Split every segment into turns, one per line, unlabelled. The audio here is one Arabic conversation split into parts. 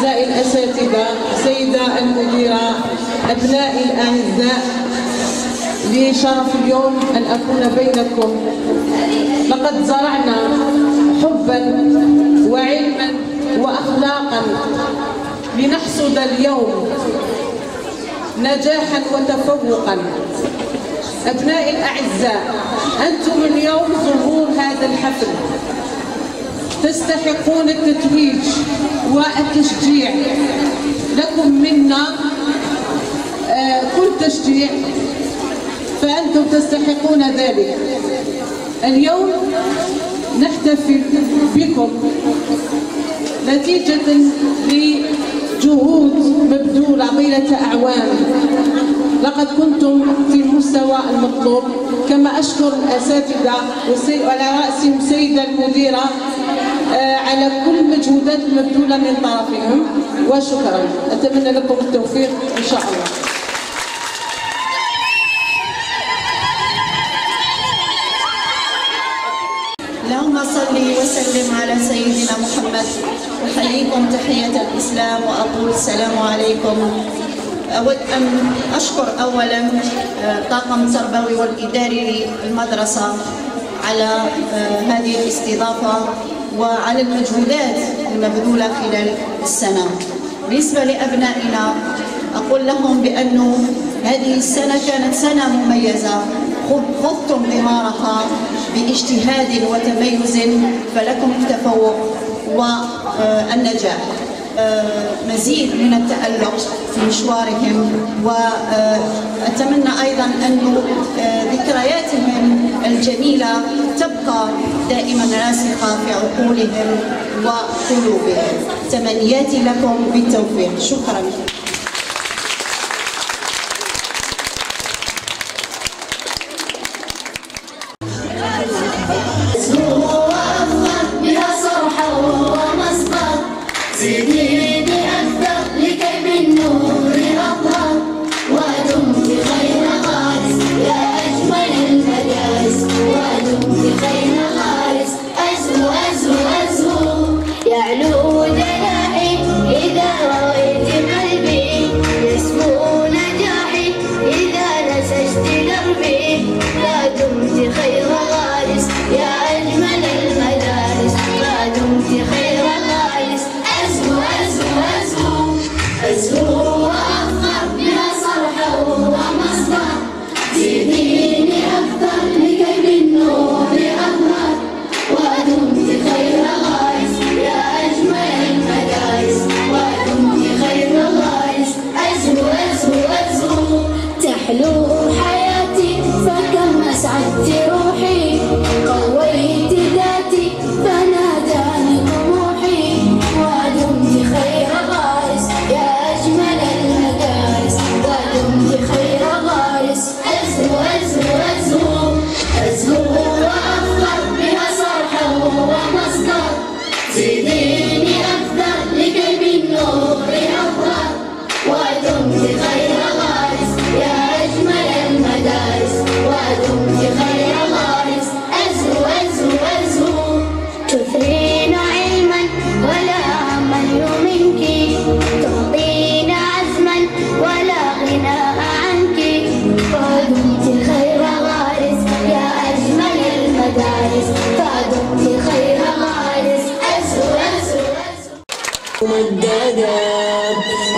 أعزائي الأساتذة، سيدة المديرة، أبنائي الأعزاء، لي شرف اليوم أن أكون بينكم. لقد زرعنا حبا وعلما وأخلاقا لنحصد اليوم نجاحا وتفوقا. أبنائي الأعزاء، أنتم اليوم ظهور هذا الحفل، تستحقون التتويج والتشجيع. لكم منا كل تشجيع، فأنتم تستحقون ذلك. اليوم نحتفل بكم نتيجة لجهود مبذولة طيلة أعوام. لقد كنتم في المستوى المطلوب، كما أشكر الأساتذة وعلى رأسهم سيدة المديرة على كل المجهودات المبذولة من طرفهم، وشكرا. أتمنى لكم التوفيق إن شاء الله.
اللهم صل وسلم على سيدنا محمد. أحييكم تحية الإسلام وأقول السلام عليكم. أود أن أشكر أولا الطاقم التربوي والإداري للمدرسة على هذه الاستضافة وعلى المجهودات المبذولة خلال السنة. بالنسبة لأبنائنا أقول لهم بأن هذه السنة كانت سنة مميزة، خضتم ثمارها باجتهاد وتميز، فلكم التفوق والنجاح. مزيد من التألق في مشوارهم، وأتمنى أيضا أن ذكرياتهم الجميلة تبقى دائما راسخة في عقولهم وقلوبهم. تمنياتي لكم بالتوفيق. شكرا.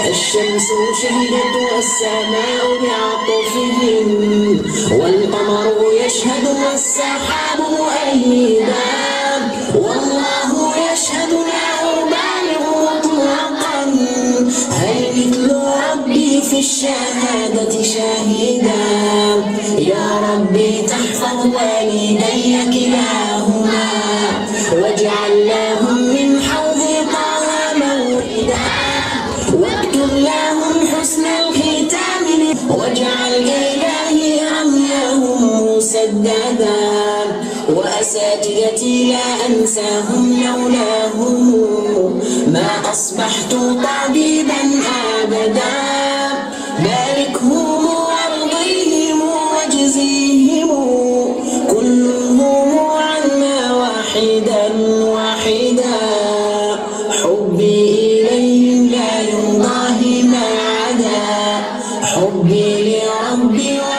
الشمس شهدت والسماء بعطفهم، والقمر يشهد والسحاب مؤيدا، والله يشهد لا أبالغ مطلقا، هل مثل ربي في الشهادة شاهدا. يا ربي تحفظ والدي كلاهما، واجعل لهم من حوض طه موردا، واكتب لهم حسن الختام، واجعل إلهي رميهم مسددا. وأساتذتي لا أنساهم، لولاهم ما أصبحت طبيبا أبدا. باركهم وارضيهم واجزيهم، كلهم عنا واحدا واحدا. حبي إليهم لا وجودي